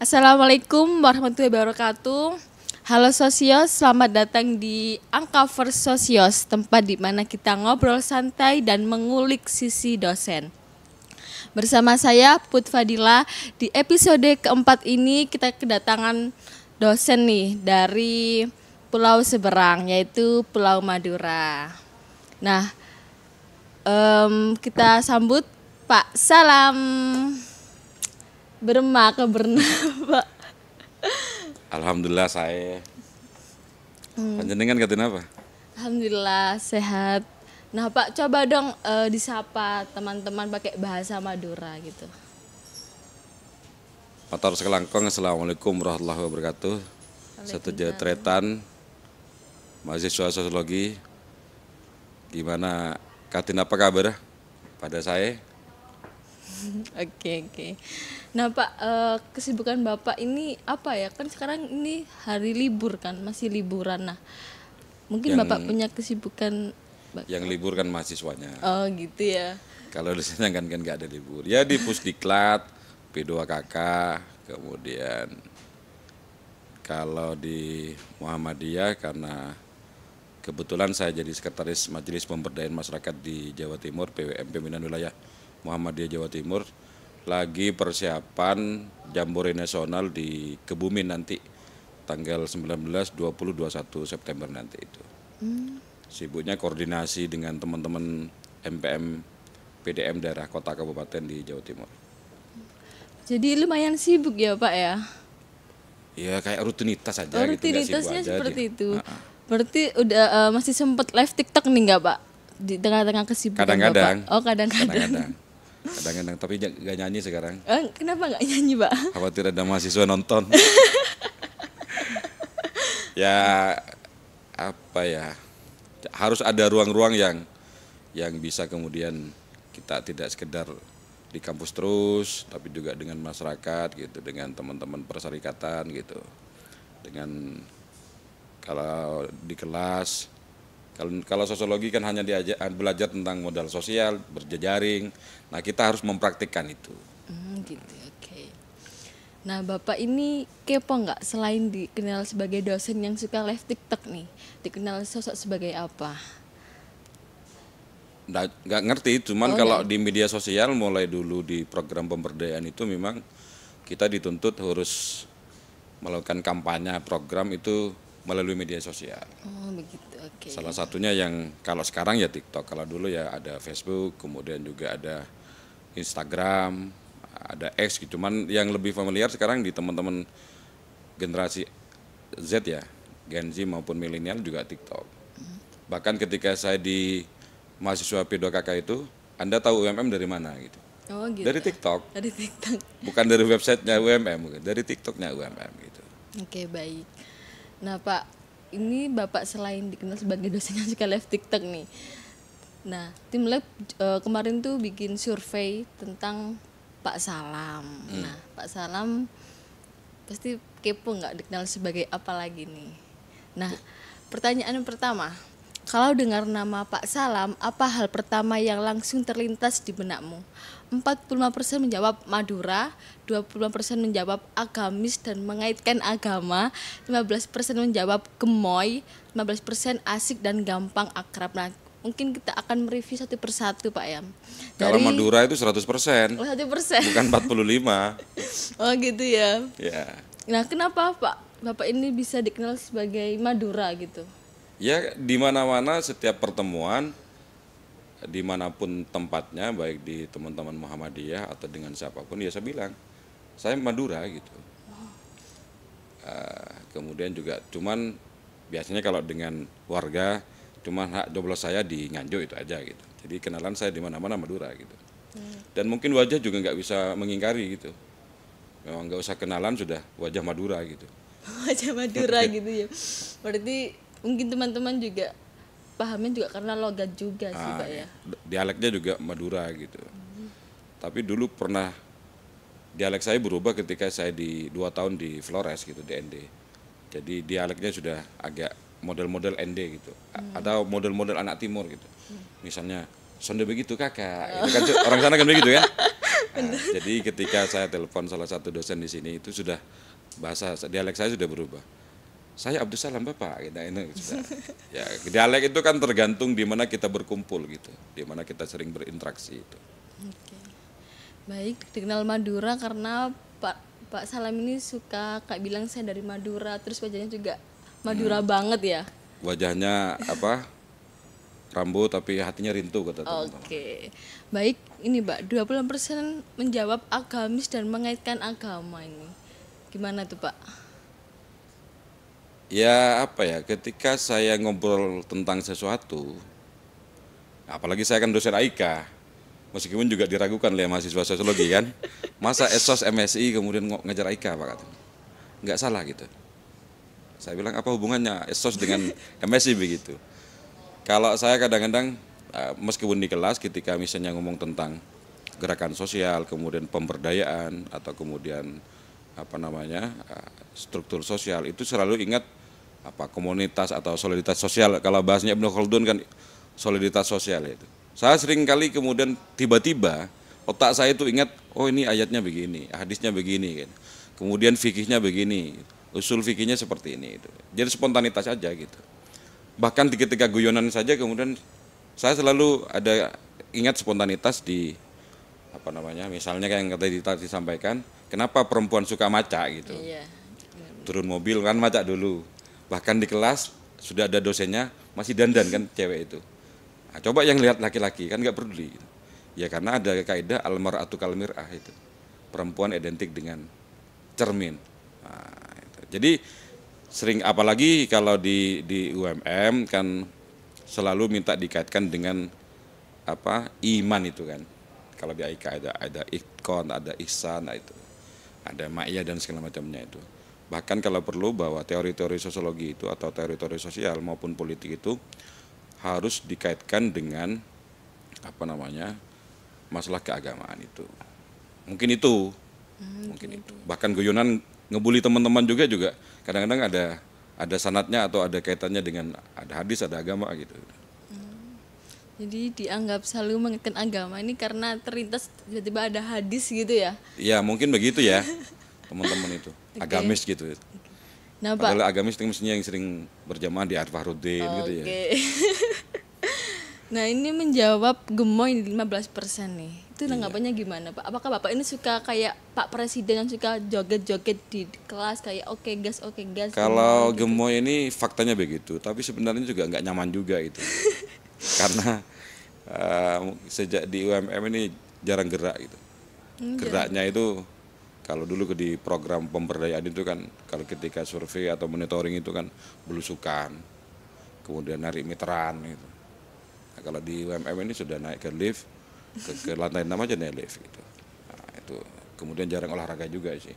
Assalamualaikum warahmatullahi wabarakatuh. Halo Sosios, selamat datang di Uncover Sosios, tempat di mana kita ngobrol santai dan mengulik sisi dosen. Bersama saya Put Fadila, di episode keempat ini kita kedatangan dosen nih dari Pulau Seberang, yaitu Pulau Madura. Nah, kita sambut Pak Salam. Berma Pak. Alhamdulillah saya. Panjenengan katin apa? Alhamdulillah sehat. Nah Pak, coba dong disapa teman-teman pakai bahasa Madura gitu. Matur sekelangkong. Assalamualaikum warahmatullahi wabarakatuh. Satu jatretan mahasiswa sosiologi. Gimana katin apa kabar pada saya? Oke. Nah Pak, kesibukan Bapak ini apa ya? Kan sekarang ini hari libur kan, masih liburan. Nah, mungkin Bapak punya kesibukan. Yang libur kan mahasiswanya. Oh gitu ya. Kalau di sini kan nggak ada libur. Ya di Pusdiklat, P2KK, kemudian kalau di Muhammadiyah karena kebetulan saya jadi sekretaris Majelis Pemberdayaan Masyarakat di Jawa Timur, PWM Pimpinan Wilayah Muhammadiyah Jawa Timur, lagi persiapan Jambore Nasional di Kebumen nanti tanggal 19, 20, 21 September nanti itu. Sibuknya koordinasi dengan teman-teman MPM PDM daerah kota kabupaten di Jawa Timur. Jadi lumayan sibuk ya Pak ya? Ya kayak rutinitas aja. Rutinitasnya gitu, seperti itu. Berarti udah masih sempet live TikTok nih nggak Pak? Di tengah-tengah kesibukan Kadang-kadang. Bapak? Oh kadang-kadang. Kadang-kadang, tapi gak nyanyi sekarang. Kenapa nggak nyanyi Pak? Khawatir ada mahasiswa nonton. Ya apa ya, harus ada ruang-ruang yang bisa kemudian kita tidak sekedar di kampus terus, tapi juga dengan masyarakat gitu, dengan teman-teman perserikatan gitu, dengan kalau di kelas. Kalau sosiologi kan hanya belajar tentang modal sosial, berjejaring. Nah kita harus mempraktikkan itu. Gitu, oke. Nah Bapak ini kepo nggak selain dikenal sebagai dosen yang suka live TikTok nih, dikenal sosok sebagai apa? Nggak ngerti, cuman kalau di media sosial mulai dulu di program pemberdayaan itu memang kita dituntut harus melakukan kampanye program itu melalui media sosial. Oh begitu, oke. Salah satunya yang kalau sekarang ya TikTok, kalau dulu ya ada Facebook, kemudian juga ada Instagram, ada X gitu. Cuman yang lebih familiar sekarang di teman-teman generasi Z ya, Gen Z maupun milenial juga TikTok. Bahkan ketika saya di mahasiswa P2KK itu, Anda tahu UMM dari mana gitu? Oh gitu. Dari TikTok. Dari TikTok. Bukan dari websitenya UMM, dari TikToknya UMM gitu. Oke, baik. Nah Pak, ini Bapak selain dikenal sebagai dosen yang suka live TikTok nih. Nah, tim lab kemarin tuh bikin survei tentang Pak Salam. Nah, Pak Salam pasti kepo nggak dikenal sebagai apa lagi nih. Nah, pertanyaan yang pertama, kalau dengar nama Pak Salam, apa hal pertama yang langsung terlintas di benakmu? 45% menjawab Madura, 25% menjawab agamis dan mengaitkan agama, 15% menjawab gemoy, 15% asik dan gampang akrab. Nah, mungkin kita akan mereview satu persatu Pak Yam. Kalau Madura itu 100%. Oh, 100%. Bukan 45. Oh gitu ya. Ya. Nah, kenapa Pak Bapak ini bisa dikenal sebagai Madura gitu? Ya di mana-mana setiap pertemuan, dimanapun tempatnya, baik di teman-teman Muhammadiyah atau dengan siapapun, ya saya bilang, saya Madura gitu. Kemudian juga cuman biasanya kalau dengan warga, cuman hak joblos saya di Nganjuk itu aja gitu. Jadi kenalan saya di mana-mana Madura gitu. Dan mungkin wajah juga nggak bisa mengingkari gitu. Memang nggak usah kenalan sudah wajah Madura gitu. Wajah Madura gitu ya. Berarti mungkin teman-teman juga pahamnya juga karena logat juga sih Pak ya. Dialeknya juga Madura gitu. Tapi dulu pernah dialek saya berubah ketika saya di 2 tahun di Flores gitu, di ND. Jadi dialeknya sudah agak model-model ND gitu. Ada model-model anak timur gitu. Misalnya sonde begitu kakak, itu kan orang sana kan begitu kan. Nah, jadi ketika saya telepon salah satu dosen di sini itu sudah bahasa dialek saya sudah berubah. Saya Abdus Salam Bapak, gitu. Ini sudah. Ya, dialek itu kan tergantung di mana kita berkumpul gitu, di mana kita sering berinteraksi itu. Oke. Baik, dikenal Madura karena Pak Salam ini suka kayak bilang saya dari Madura, terus wajahnya juga Madura banget ya. Wajahnya apa? Rambo tapi hatinya rintu kata teman-teman. Oke. Baik, ini Mbak, 20% menjawab agamis dan mengaitkan agama ini. Gimana tuh, Pak? Ya apa ya, ketika saya ngobrol tentang sesuatu, apalagi saya kan dosen AIK, meskipun juga diragukan oleh mahasiswa sosiologi kan, masa esos MSI kemudian ngajar AIK Pak katanya. Nggak salah gitu. Saya bilang apa hubungannya esos dengan MSI begitu. Kalau saya kadang-kadang meskipun di kelas ketika misalnya ngomong tentang gerakan sosial, kemudian pemberdayaan atau kemudian apa namanya struktur sosial itu selalu ingat apa komunitas atau soliditas sosial. Kalau bahasanya Ibnu Khaldun kan soliditas sosial itu. Saya sering kali kemudian tiba-tiba otak saya itu ingat oh ini ayatnya begini, hadisnya begini kan. Kemudian fikihnya begini, usul fikihnya seperti ini itu. Jadi spontanitas aja gitu. Bahkan di ketika guyonan saja kemudian saya selalu ada ingat spontanitas di apa namanya misalnya kayak yang tadi disampaikan kenapa perempuan suka maca gitu. Iya. Turun mobil kan maca dulu, bahkan di kelas sudah ada dosennya masih dandan kan cewek itu. Nah, coba yang lihat laki-laki kan nggak peduli ya karena ada kaidah almar'atu kal mir'ah itu, perempuan identik dengan cermin. Nah, itu. Jadi sering apalagi kalau di UMM kan selalu minta dikaitkan dengan apa iman itu kan. Kalau di AIK ada ikhon, ada ihsan, itu ada ma'iyah dan segala macamnya itu. Bahkan kalau perlu bahwa teori-teori sosiologi itu atau teori-teori sosial maupun politik itu harus dikaitkan dengan apa namanya masalah keagamaan itu. Mungkin itu, mungkin itu. Bahkan guyonan ngebully teman-teman juga kadang-kadang ada sanatnya atau ada kaitannya dengan ada hadis, ada agama gitu. Jadi dianggap selalu mengaitkan agama ini karena terlintas tiba-tiba ada hadis gitu ya. Iya mungkin begitu ya teman-teman itu agamis gitu. Nah, Pak. Padahal agamis itu mestinya yang sering berjamaah di Arfaruddin gitu ya. Oke. Nah, ini menjawab gemoy di 15% nih. Itu tanggapannya gimana, Pak? Apakah Bapak ini suka kayak Pak Presiden yang suka joget-joget di kelas kayak oke gas. Kalau gemoy gitu. gemoy ini faktanya begitu, tapi sebenarnya juga nggak nyaman juga itu. Karena sejak di UMM ini jarang gerak gitu. Geraknya itu kalau dulu di program pemberdayaan itu kan kalau ketika survei atau monitoring itu kan belusukan, kemudian narik meteran gitu. Nah, kalau di UMM ini sudah naik ke lift, ke lantai 6 aja naik lift gitu. Nah, itu kemudian jarang olahraga juga sih.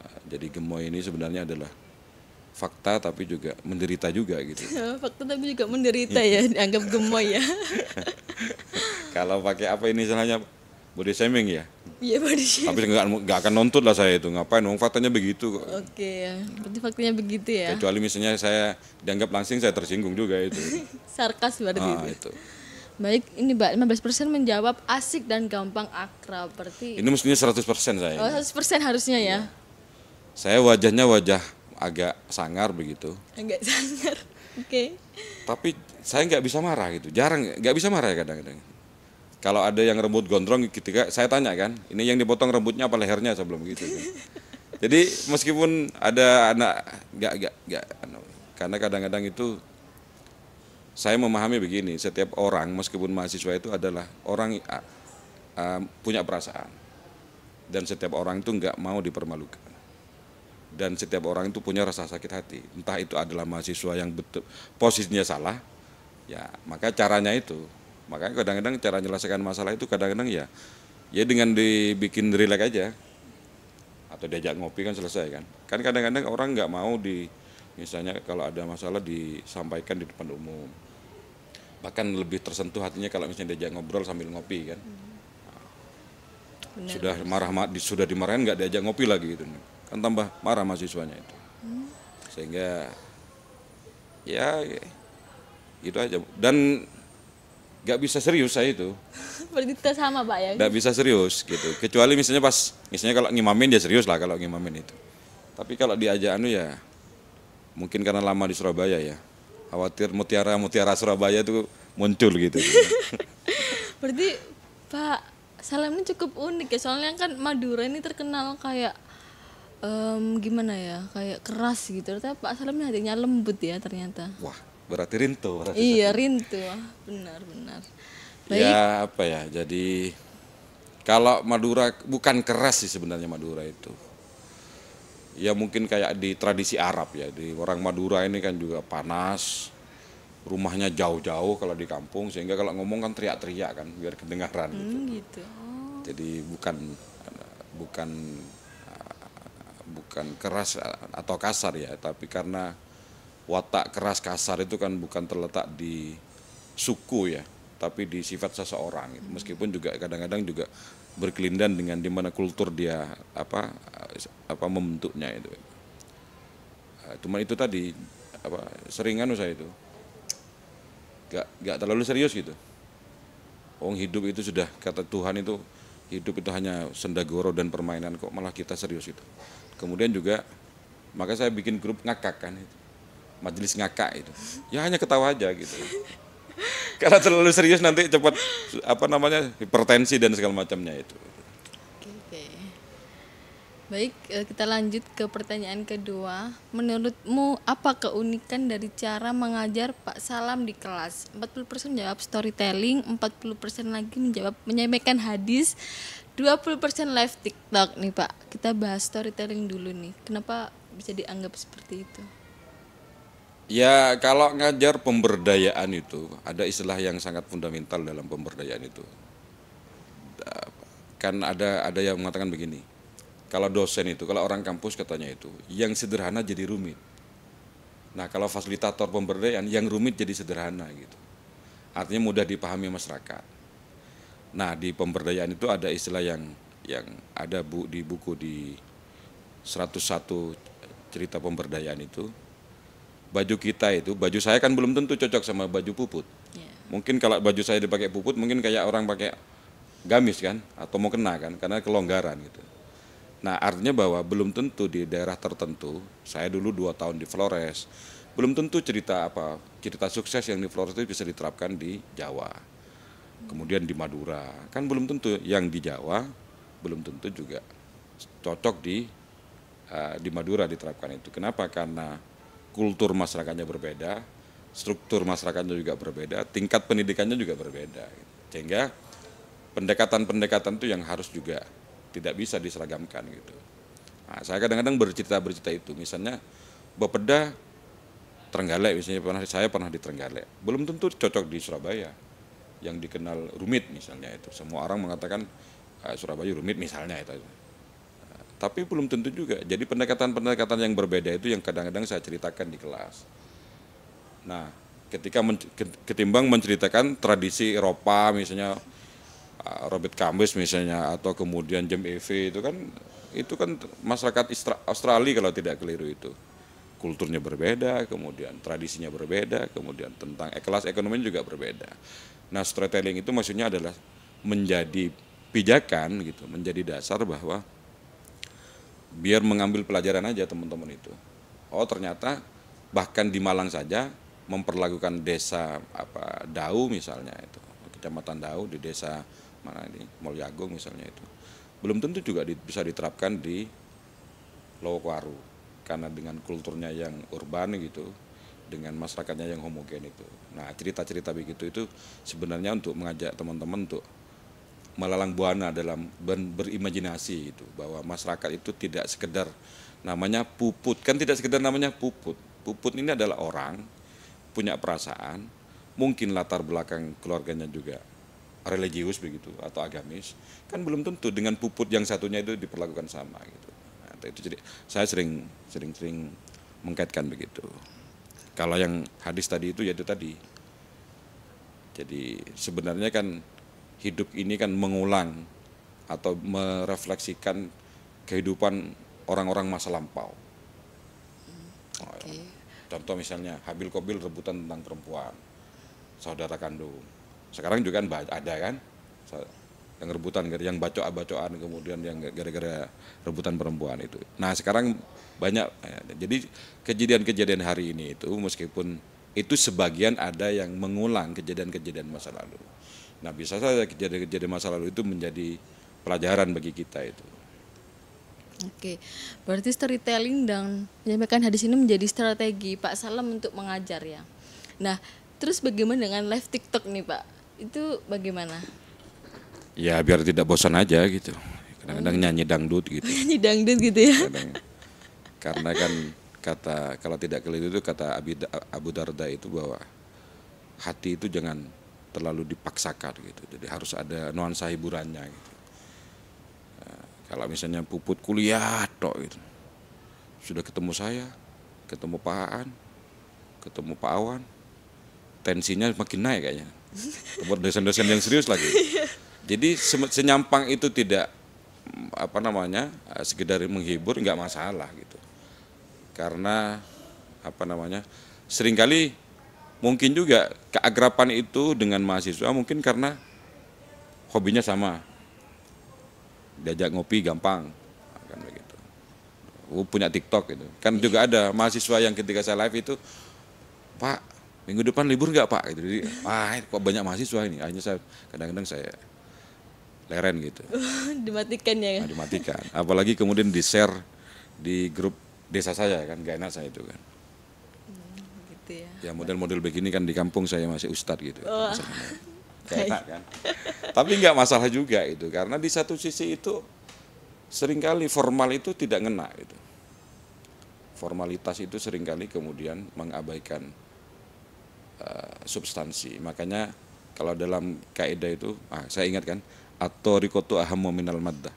Nah, jadi gemoy ini sebenarnya adalah fakta tapi juga menderita juga gitu. Fakta tapi juga menderita ya, dianggap gemoy ya. Kalau pakai apa ini istilahnya body shaming ya. Iya, body shaming. Tapi nggak akan nuntut lah saya itu, ngapain? Wong faktanya begitu kok. Oke ya, berarti faktanya begitu ya. Kecuali misalnya saya dianggap langsing saya tersinggung juga itu. Sarkas berarti Itu. Baik, ini Mbak 15% menjawab asik dan gampang akrab. Berarti Ini mestinya 100% saya. oh, 100% harusnya ya. Saya wajahnya wajah agak sangar begitu. Enggak sangar. Oke. Tapi saya nggak bisa marah gitu. Jarang nggak bisa marah ya kadang-kadang. Kalau ada yang rambut gondrong ketika saya tanya kan, ini yang dipotong rambutnya apa lehernya sebelum gitu. Kan. Jadi meskipun ada anak nggak karena kadang-kadang itu saya memahami begini, setiap orang meskipun mahasiswa itu adalah orang punya perasaan dan setiap orang itu nggak mau dipermalukan dan setiap orang itu punya rasa sakit hati, entah itu adalah mahasiswa yang betul posisinya salah, ya maka caranya itu, makanya kadang-kadang cara menyelesaikan masalah itu kadang-kadang ya dengan dibikin rileks aja atau diajak ngopi kan selesai kan kadang-kadang orang nggak mau misalnya kalau ada masalah disampaikan di depan umum, bahkan lebih tersentuh hatinya kalau misalnya diajak ngobrol sambil ngopi kan. Benar. Sudah sudah dimarahin nggak diajak ngopi lagi gitu kan tambah marah mahasiswanya itu. Sehingga ya itu aja dan nggak bisa serius saya itu Berarti kita sama Pak ya. Nggak bisa serius gitu. Kecuali misalnya kalau ngimamin dia serius lah kalau ngimamin itu. Tapi kalau diajak anu ya, mungkin karena lama di Surabaya ya, khawatir mutiara Surabaya itu muncul gitu. Berarti Pak Salam ini cukup unik ya, soalnya kan Madura ini terkenal kayak gimana ya, kayak keras gitu. Ternyata Pak Salam ini hatinya lembut ya ternyata. Wah, berarti rinto. Iya rintu, benar-benar. Baik. Ya apa ya, jadi kalau Madura bukan keras sih sebenarnya Madura itu. Ya mungkin kayak di tradisi Arab ya, di orang Madura ini kan juga panas, rumahnya jauh-jauh kalau di kampung, sehingga kalau ngomong kan teriak-teriak kan biar kedengaran gitu. Gitu. Oh. Jadi bukan bukan keras atau kasar ya, tapi karena watak keras kasar itu kan bukan terletak di suku ya, tapi di sifat seseorang gitu. Meskipun juga kadang-kadang juga berkelindan dengan di mana kultur dia apa membentuknya itu. Cuma itu tadi seringan saya itu gak terlalu serius gitu. Hidup itu sudah kata Tuhan itu, hidup itu hanya sendagoro dan permainan, kok malah kita serius itu. Kemudian juga maka saya bikin grup ngakak kan itu, majelis ngakak itu. Ya hanya ketawa aja gitu. Karena terlalu serius nanti cepat hipertensi dan segala macamnya itu. Oke. Baik, kita lanjut ke pertanyaan kedua. Menurutmu apa keunikan dari cara mengajar Pak Salam di kelas? 40% jawab storytelling, 40% lagi menyampaikan hadis, 20% live TikTok nih Pak. Kita bahas storytelling dulu nih. Kenapa bisa dianggap seperti itu? Ya kalau ngajar pemberdayaan itu ada istilah yang sangat fundamental dalam pemberdayaan itu. Kan ada yang mengatakan begini, kalau dosen itu, kalau orang kampus katanya itu, yang sederhana jadi rumit. Nah kalau fasilitator pemberdayaan, yang rumit jadi sederhana gitu. Artinya mudah dipahami masyarakat. Nah di pemberdayaan itu ada istilah yang ada di buku di 101 cerita pemberdayaan itu. Baju kita itu, baju saya kan belum tentu cocok sama baju puput. Yeah. Mungkin kalau baju saya dipakai puput, mungkin kayak orang pakai gamis kan, atau mau kena kan, karena kelonggaran gitu. Nah artinya bahwa belum tentu di daerah tertentu, saya dulu 2 tahun di Flores, belum tentu cerita sukses yang di Flores itu bisa diterapkan di Jawa. Kemudian di Madura, kan belum tentu yang di Jawa, belum tentu juga cocok di Madura diterapkan itu. Kenapa? Karena kultur masyarakatnya berbeda, struktur masyarakatnya juga berbeda, tingkat pendidikannya juga berbeda. Sehingga pendekatan-pendekatan itu yang harus juga tidak bisa diseragamkan gitu. Nah, saya kadang-kadang bercerita itu, misalnya Bapeda Trenggalek, misalnya saya pernah di Trenggalek, belum tentu cocok di Surabaya yang dikenal rumit misalnya itu. Semua orang mengatakan Surabaya rumit misalnya itu. Tapi belum tentu juga. Jadi pendekatan-pendekatan yang berbeda itu yang kadang-kadang saya ceritakan di kelas. Nah, ketimbang menceritakan tradisi Eropa misalnya Robert Kamis misalnya, atau kemudian Jam EV itu kan masyarakat Australia kalau tidak keliru itu. Kulturnya berbeda, kemudian tradisinya berbeda, kemudian tentang kelas ekonomi juga berbeda. Nah, storytelling itu maksudnya adalah menjadi pijakan gitu, menjadi dasar bahwa biar mengambil pelajaran aja teman-teman itu. Oh ternyata bahkan di Malang saja memperlakukan desa Dau misalnya itu, kecamatan Dau di desa mana ini Mulyagung misalnya itu, belum tentu juga bisa diterapkan di Lowokwaru karena dengan kulturnya yang urban gitu, dengan masyarakatnya yang homogen itu. Nah cerita-cerita begitu itu sebenarnya untuk mengajak teman-teman untuk melalang buana dalam berimajinasi itu, bahwa masyarakat itu tidak sekedar namanya puput, kan tidak sekedar namanya puput. Puput ini adalah orang punya perasaan, mungkin latar belakang keluarganya juga religius begitu atau agamis, kan belum tentu dengan puput yang satunya itu diperlakukan sama gitu. Nah, itu jadi saya sering mengkaitkan begitu. Kalau yang hadis tadi itu yaitu tadi. Jadi sebenarnya kan hidup ini kan mengulang atau merefleksikan kehidupan orang-orang masa lampau. Okay. Contoh misalnya Habil Kobil rebutan tentang perempuan, saudara kandung. Sekarang juga kan ada kan, yang rebutan, yang bacok-bacokan, kemudian yang gara-gara rebutan perempuan itu. Nah sekarang banyak, jadi kejadian-kejadian hari ini itu meskipun itu sebagian ada yang mengulang kejadian-kejadian masa lalu. Nah bisa saja kejadian-kejadian masa lalu itu menjadi pelajaran bagi kita itu. Oke, berarti storytelling dan menyampaikan hadis ini menjadi strategi Pak Salam untuk mengajar ya. Nah, terus bagaimana dengan live TikTok nih Pak? Itu bagaimana? Ya biar tidak bosan aja gitu. Kadang-kadang nyanyi dangdut gitu. Nyanyi dangdut gitu ya? Karena kan kalau tidak keliru itu kata Abu Darda itu bahwa hati itu jangan terlalu dipaksakan gitu. Jadi harus ada nuansa hiburannya gitu. Kalau misalnya puput kuliah tok gitu. Sudah ketemu saya, ketemu Pak Aan, ketemu Pak Awan, tensinya makin naik kayaknya. Buat dosen-dosen yang serius lagi. Jadi senyampang itu tidak sekedar menghibur, nggak masalah gitu. Karena seringkali mungkin juga keakraban itu dengan mahasiswa mungkin karena hobinya sama, diajak ngopi gampang, kan begitu. Punya TikTok gitu. Kan juga ada mahasiswa yang ketika saya live itu, Pak, minggu depan libur nggak Pak? Gitu. Jadi, kok banyak mahasiswa ini. Akhirnya kadang-kadang saya leren gitu. Dimatikan ya? Nah, dimatikan. Apalagi kemudian di-share di grup desa saya kan, gak enak saya itu kan. Gitu ya. Ya model-model begini kan di kampung saya masih ustadz gitu. Oh. Gak enak kan. Tapi nggak masalah juga itu, karena di satu sisi itu seringkali formal itu tidak ngena gitu. Formalitas itu seringkali kemudian mengabaikan substansi. Makanya kalau dalam kaidah itu, saya ingat kan, at-thariqatu ahammu minal maddah.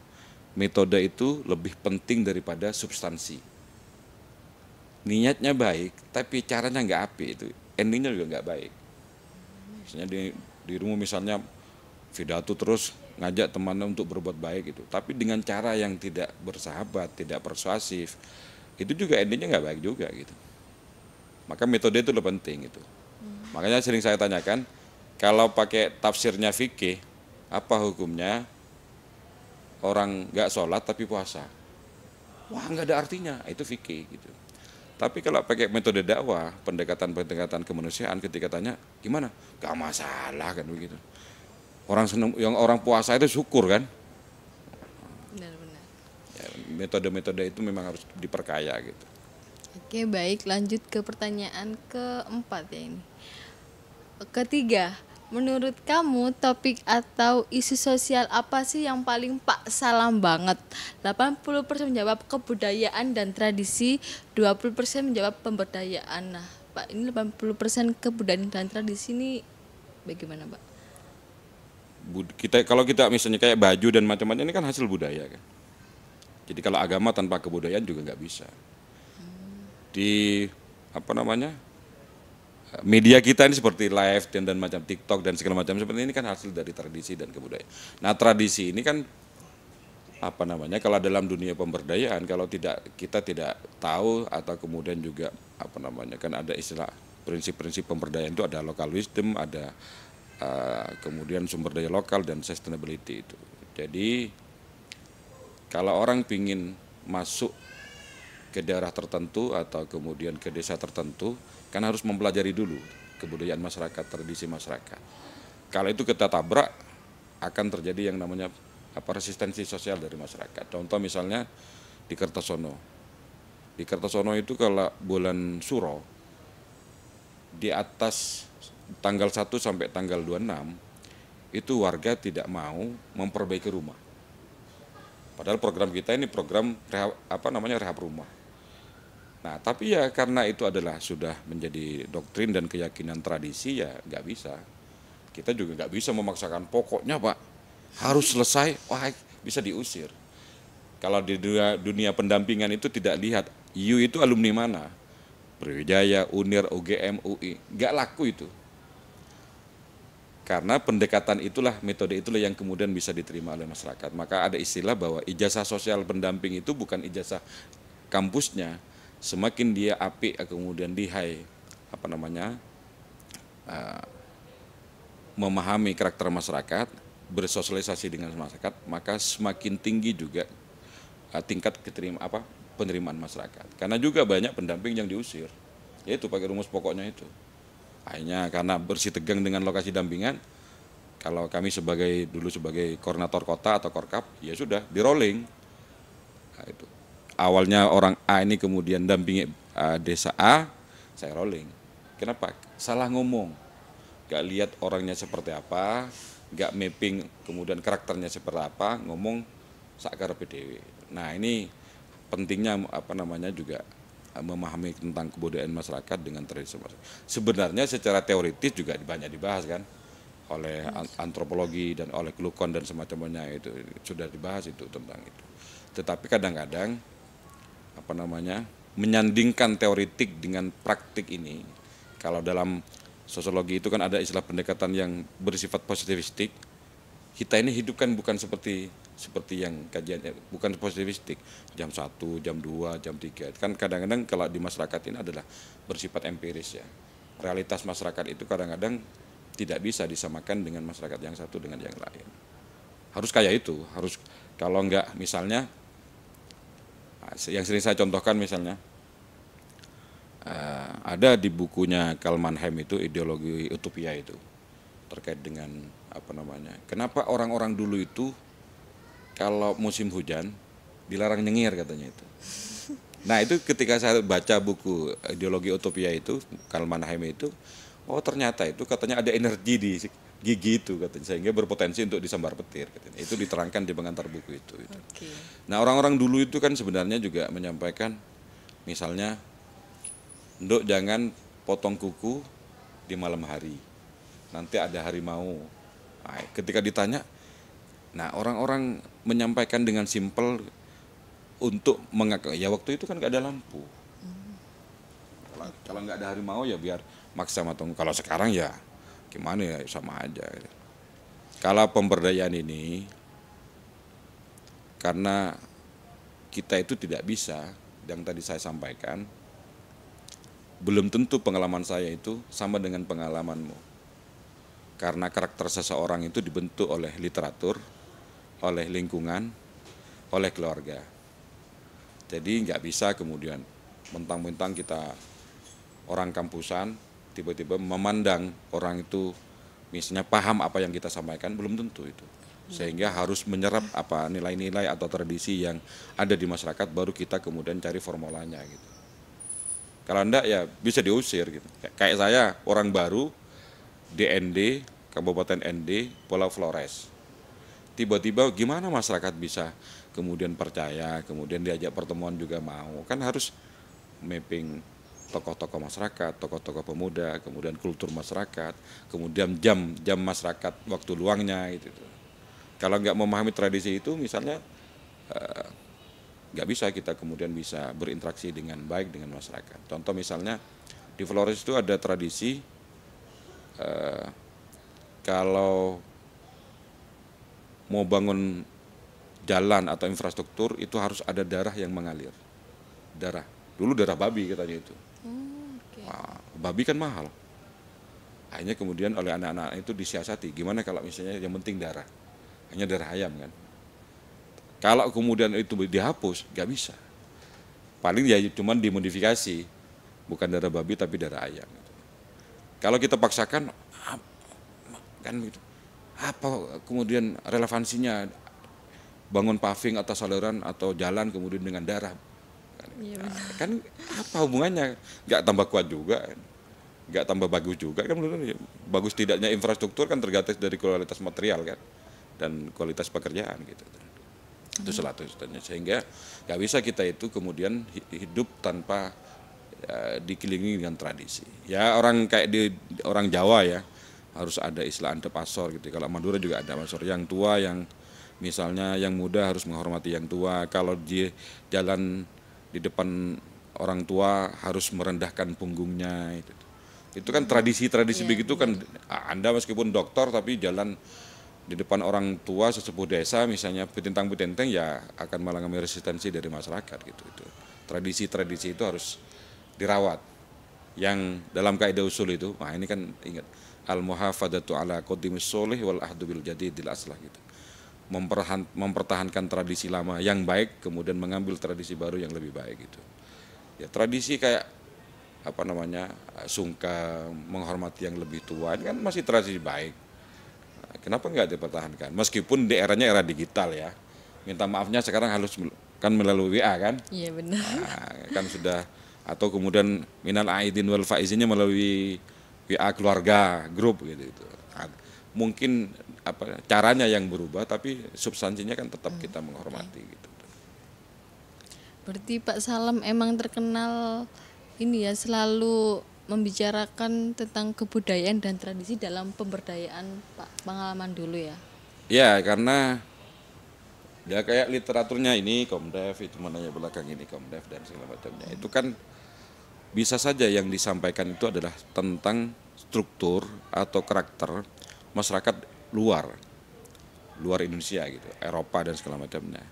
Metode itu lebih penting daripada substansi. Niatnya baik, tapi caranya nggak apik itu, endingnya juga nggak baik. Misalnya di rumah misalnya pidato terus ngajak temannya untuk berbuat baik itu, tapi dengan cara yang tidak bersahabat, tidak persuasif, itu juga endingnya nggak baik juga gitu. Maka metode itu lebih penting itu. Makanya sering saya tanyakan, kalau pakai tafsirnya fikih, apa hukumnya orang nggak sholat tapi puasa? Wah nggak ada artinya, itu fikih gitu. Tapi kalau pakai metode dakwah, pendekatan kemanusiaan, ketika tanya gimana, gak masalah kan begitu. Orang seneng, yang orang puasa itu syukur kan. Benar-benar. Ya, metode-metode itu memang harus diperkaya gitu. Oke, baik, lanjut ke pertanyaan keempat ya ini. Ketiga, menurut kamu topik atau isu sosial apa sih yang paling Pak Salam banget? 80% menjawab kebudayaan dan tradisi, 20% menjawab pemberdayaan. Nah, Pak, ini 80% kebudayaan dan tradisi ini bagaimana, Pak? Kalau kita misalnya kayak baju dan macam-macam ini kan hasil budaya kan. Jadi kalau agama tanpa kebudayaan juga nggak bisa. Di media kita ini seperti live dan macam TikTok dan segala macam seperti ini kan hasil dari tradisi dan kebudayaan. Nah tradisi ini kan kalau dalam dunia pemberdayaan kalau kita tidak tahu atau kemudian juga kan ada istilah prinsip-prinsip pemberdayaan itu ada local wisdom, ada kemudian sumber daya lokal dan sustainability itu. Jadi kalau orang pingin masuk ke daerah tertentu atau kemudian ke desa tertentu kan harus mempelajari dulu kebudayaan masyarakat, tradisi masyarakat. Kalau itu kita tabrak akan terjadi yang namanya resistensi sosial dari masyarakat. Contoh misalnya di Kertosono. Di Kertosono itu kalau bulan Suro di atas tanggal 1 sampai tanggal 26 itu warga tidak mau memperbaiki rumah. Padahal program kita ini program rehab rumah. Nah, tapi ya karena itu adalah sudah menjadi doktrin dan keyakinan tradisi ya nggak bisa. Kita juga nggak bisa memaksakan pokoknya Pak harus selesai, bisa diusir. Kalau di dunia pendampingan itu tidak lihat, you itu alumni mana? Brawijaya, UNIR, UGM, UI, nggak laku itu. Karena pendekatan itulah, metode itulah yang kemudian bisa diterima oleh masyarakat. Maka ada istilah bahwa ijazah sosial pendamping itu bukan ijazah kampusnya. Semakin dia apik kemudian lihai memahami karakter masyarakat, bersosialisasi dengan masyarakat, maka semakin tinggi juga tingkat penerimaan masyarakat. Karena juga banyak pendamping yang diusir, yaitu pakai rumus pokoknya itu. Akhirnya karena bersih tegang dengan lokasi dampingan, kalau kami dulu sebagai koordinator kota atau korkap, ya sudah di rolling. Nah, itu. Awalnya orang A ini kemudian dampingi desa A, saya rolling. Kenapa? Salah ngomong, gak lihat orangnya seperti apa, gak mapping kemudian karakternya seperti apa, ngomong sakar PDW. Nah ini pentingnya juga memahami tentang kebudayaan masyarakat dengan tradisi masyarakat. Sebenarnya secara teoritis juga banyak dibahas kan oleh antropologi dan oleh Glukon dan semacamnya, itu sudah dibahas itu tentang itu. Tetapi kadang-kadang menyandingkan teoritik dengan praktik ini. Kalau dalam sosiologi itu kan ada istilah pendekatan yang bersifat positivistik. Kita ini hidup kan bukan seperti yang kajiannya, bukan positivistik. Jam 1, jam 2, jam 3. Kan kadang-kadang kalau di masyarakat ini adalah bersifat empiris ya. Realitas masyarakat itu kadang-kadang tidak bisa disamakan dengan masyarakat yang satu dengan yang lain. Harus kayak itu, kalau enggak misalnya yang sering saya contohkan misalnya ada di bukunya Karl Mannheim itu ideologi utopia itu terkait dengan kenapa orang-orang dulu itu kalau musim hujan dilarang nyengir katanya itu. Nah itu ketika saya baca buku ideologi utopia itu Karl Mannheim itu, oh ternyata itu katanya ada energi di gigi itu katanya, sehingga berpotensi untuk disambar petir katanya. Itu diterangkan di pengantar buku itu. Okay. Nah orang-orang dulu itu kan sebenarnya juga menyampaikan misalnya, Nduk jangan potong kuku di malam hari, nanti ada harimau. Nah, ketika ditanya, nah orang-orang menyampaikan dengan simpel untuk ya waktu itu kan nggak ada lampu. Kalau nggak ada harimau ya biar maksa matang. Kalau sekarang ya gimana ya sama aja. Kalau pemberdayaan ini karena kita itu tidak bisa, yang tadi saya sampaikan, belum tentu pengalaman saya itu sama dengan pengalamanmu. Karena karakter seseorang itu dibentuk oleh literatur, oleh lingkungan, oleh keluarga. Jadi nggak bisa kemudian mentang-mentang kita orang kampusan, tiba-tiba memandang orang itu misalnya paham apa yang kita sampaikan, belum tentu itu. Sehingga harus menyerap nilai-nilai atau tradisi yang ada di masyarakat, baru kita kemudian cari formulanya gitu. Kalau enggak ya bisa diusir gitu. Kayak saya orang baru di ND, Kabupaten ND, Pulau Flores. Tiba-tiba gimana masyarakat bisa kemudian percaya, kemudian diajak pertemuan juga mau. Kan harus mapping tokoh-tokoh masyarakat, tokoh-tokoh pemuda, kemudian kultur masyarakat, kemudian jam masyarakat, waktu luangnya gitu. Kalau nggak memahami tradisi itu misalnya nggak bisa kita kemudian bisa berinteraksi dengan baik dengan masyarakat. Contoh misalnya di Flores itu ada tradisi kalau mau bangun jalan atau infrastruktur itu harus ada darah yang mengalir. Darah. Dulu darah babi katanya itu. Okay. Nah, babi kan mahal. Akhirnya kemudian oleh anak-anak itu disiasati. Gimana kalau misalnya yang penting darah. Hanya darah ayam kan. Kalau kemudian itu dihapus, nggak bisa. Paling ya cuma dimodifikasi, bukan darah babi tapi darah ayam. Kalau kita paksakan, kan gitu. Apa kemudian relevansinya bangun paving atau saluran atau jalan kemudian dengan darah? Kan apa hubungannya? Nggak tambah kuat juga, nggak tambah bagus juga kan? Bagus tidaknya infrastruktur kan tergantung dari kualitas material kan, dan kualitas pekerjaan gitu. Itu salah satunya, sehingga nggak bisa kita itu kemudian hidup tanpa dikelilingi dengan tradisi. Ya orang kayak orang Jawa ya harus ada istilah antep asor gitu. Kalau Madura juga ada asor, yang tua yang misalnya yang muda harus menghormati yang tua. Kalau di jalan di depan orang tua harus merendahkan punggungnya itu. Itu kan tradisi-tradisi begitu kan. Anda meskipun dokter tapi jalan di depan orang tua sesepuh desa misalnya petintang-petinteng ya akan mengalami resistensi dari masyarakat gitu. Tradisi-tradisi itu harus dirawat. Yang dalam kaidah usul itu, ini kan ingat al-muhafadzatu ala qadimis sholih wal ahdu bil jadidil aslah gitu. Mempertahankan tradisi lama yang baik, kemudian mengambil tradisi baru yang lebih baik gitu. Ya tradisi kayak apa namanya, sungkem, menghormati yang lebih tua, ini kan masih tradisi baik. Nah, kenapa nggak dipertahankan? Meskipun di eranya era digital ya. Minta maafnya sekarang harus kan melalui WA kan? Iya benar. Nah, kan sudah, atau kemudian minal aidin wal faizinnya melalui WA keluarga, grup gitu. Nah, mungkin apa caranya yang berubah tapi substansinya kan tetap kita menghormati gitu. Berarti Pak Salam emang terkenal ini ya, selalu membicarakan tentang kebudayaan dan tradisi dalam pemberdayaan Pak, pengalaman dulu ya. Ya karena ya kayak literaturnya ini Komdev, itu mananya belakang ini Komdev dan segala macamnya. Itu kan bisa saja yang disampaikan itu adalah tentang struktur atau karakter masyarakat luar Indonesia gitu, Eropa dan segala macamnya.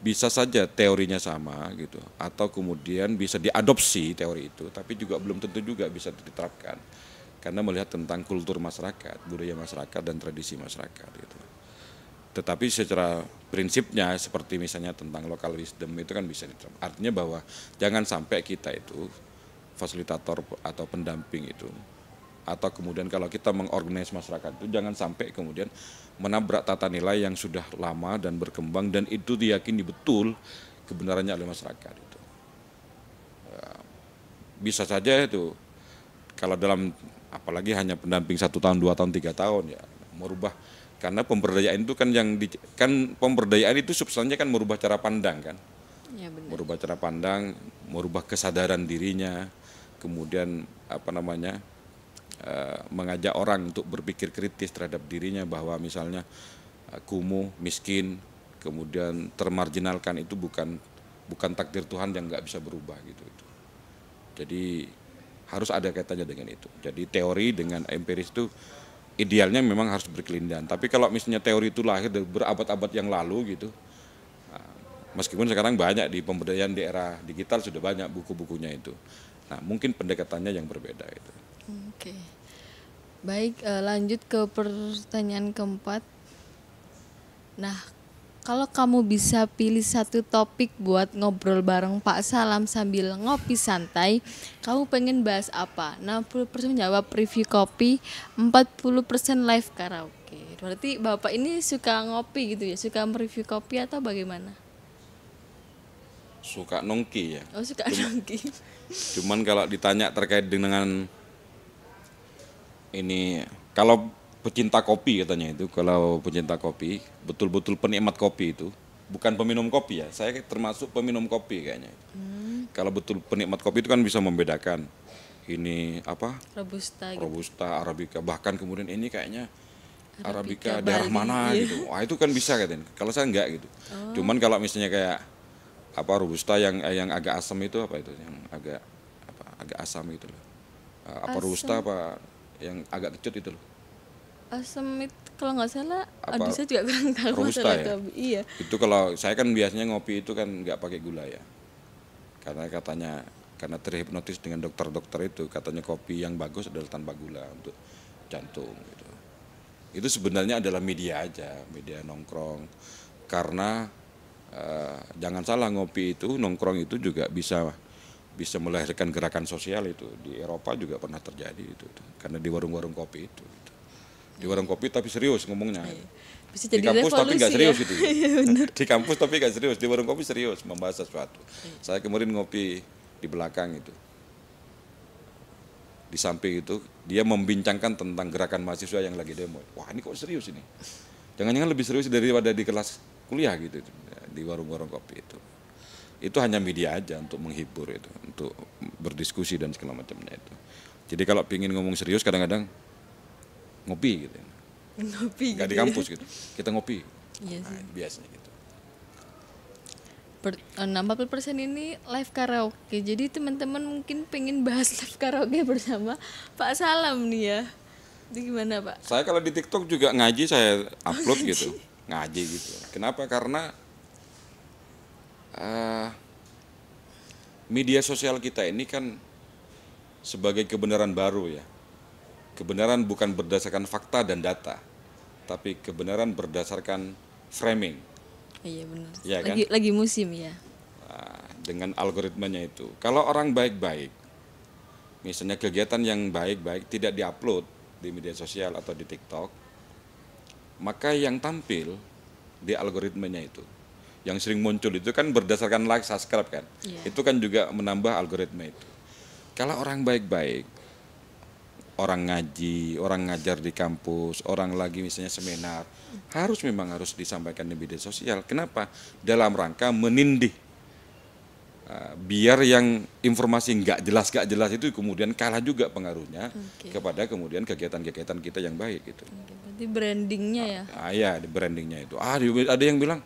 Bisa saja teorinya sama gitu, atau kemudian bisa diadopsi teori itu, tapi juga belum tentu juga bisa diterapkan karena melihat tentang kultur masyarakat, budaya masyarakat dan tradisi masyarakat gitu. Tetapi secara prinsipnya seperti misalnya tentang local wisdom itu kan bisa diterapkan. Artinya bahwa jangan sampai kita itu fasilitator atau pendamping itu, atau kemudian kalau kita mengorganisasi masyarakat itu jangan sampai kemudian menabrak tata nilai yang sudah lama dan berkembang dan itu diyakini betul kebenarannya oleh masyarakat itu. Bisa saja itu kalau dalam apalagi hanya pendamping 1 tahun, 2 tahun, 3 tahun ya merubah, karena pemberdayaan itu kan kan pemberdayaan itu substansinya kan merubah cara pandang kan. Ya benar. Merubah cara pandang, merubah kesadaran dirinya, kemudian apa namanya, mengajak orang untuk berpikir kritis terhadap dirinya bahwa misalnya kumuh, miskin, kemudian termarginalkan itu bukan takdir Tuhan yang nggak bisa berubah gitu. Jadi harus ada kaitannya dengan itu. Jadi teori dengan empiris itu idealnya memang harus berkelindahan. Tapi kalau misalnya teori itu lahir dari berabad-abad yang lalu gitu, meskipun sekarang banyak di pemberdayaan di era digital sudah banyak buku-bukunya itu. Nah mungkin pendekatannya yang berbeda itu. Oke. Baik, lanjut ke pertanyaan keempat. Nah, kalau kamu bisa pilih satu topik buat ngobrol bareng Pak Salam sambil ngopi santai, kamu pengen bahas apa? 60% jawab review kopi, 40% live karaoke. Berarti Bapak ini suka ngopi gitu ya? Suka mereview kopi atau bagaimana? Suka nongki ya. Oh, suka nongki. Cuman kalau ditanya terkait dengan ini, kalau pecinta kopi katanya itu, kalau pecinta kopi, betul-betul penikmat kopi itu, bukan peminum kopi ya, saya termasuk peminum kopi kayaknya. Kalau betul penikmat kopi itu kan bisa membedakan ini apa? Robusta gitu. Robusta, Arabica, bahkan kemudian ini kayaknya Arabica Arabica daerah Bali, mana iya. gitu. Wah itu kan bisa katanya. Kalau saya enggak gitu. Cuman kalau misalnya kayak apa Robusta yang agak asam itu apa itu? Yang agak asam gitu loh. Apa Robusta apa yang agak kecut itu loh. Asam itu kalau nggak salah, Apa, aduh saya juga kurang tahu Robusta masalah ya? kopi. Iya. Itu kalau saya kan biasanya ngopi itu kan nggak pakai gula ya. Karena terhipnotis dengan dokter-dokter itu katanya kopi yang bagus adalah tanpa gula untuk jantung gitu. Itu sebenarnya adalah media aja, media nongkrong. Karena jangan salah, ngopi itu, nongkrong itu juga bisa melahirkan gerakan sosial itu. Di Eropa juga pernah terjadi itu. Karena di warung-warung kopi itu. Di warung kopi tapi serius ngomongnya. Bisa Di jadi kampus tapi nggak revolusi serius ya. gitu. Di kampus tapi nggak serius, di warung kopi serius membahas sesuatu. Saya kemarin ngopi di belakang itu. Di samping itu dia membincangkan tentang gerakan mahasiswa yang lagi demo. Wah ini kok serius ini. Jangan-jangan lebih serius daripada di kelas kuliah gitu di warung-warung kopi itu. Itu hanya media aja untuk menghibur itu, untuk berdiskusi dan segala macamnya itu. Jadi kalau pingin ngomong serius kadang-kadang ngopi gitu. Ngopi Nggak gitu di kampus gitu. Kita ngopi. Iya sih. Nah, biasanya gitu. 40% ini live karaoke. Jadi teman-teman mungkin pengen bahas live karaoke bersama Pak Salam nih ya. Itu gimana Pak? Saya kalau di TikTok juga ngaji saya upload gitu. Ngaji gitu. Kenapa? Karena media sosial kita ini kan sebagai kebenaran baru ya. kebenaran bukan berdasarkan fakta dan data, tapi kebenaran berdasarkan framing. Iya benar. Iya kan? Lagi musim ya. Nah, dengan algoritmanya itu. Kalau orang baik-baik, misalnya kegiatan yang baik-baik tidak diupload di media sosial atau di TikTok, maka yang tampil di algoritmanya itu, yang sering muncul itu kan berdasarkan like, subscribe kan. Iya. Itu kan juga menambah algoritma itu. Kalau orang baik-baik, orang ngaji, orang ngajar di kampus, orang lagi misalnya seminar, memang harus disampaikan di media sosial. Kenapa? Dalam rangka menindih, biar yang informasi nggak jelas itu kemudian kalah juga pengaruhnya kepada kemudian kegiatan-kegiatan kita yang baik gitu. Berarti brandingnya ya. Ya, di brandingnya itu. Ada yang bilang,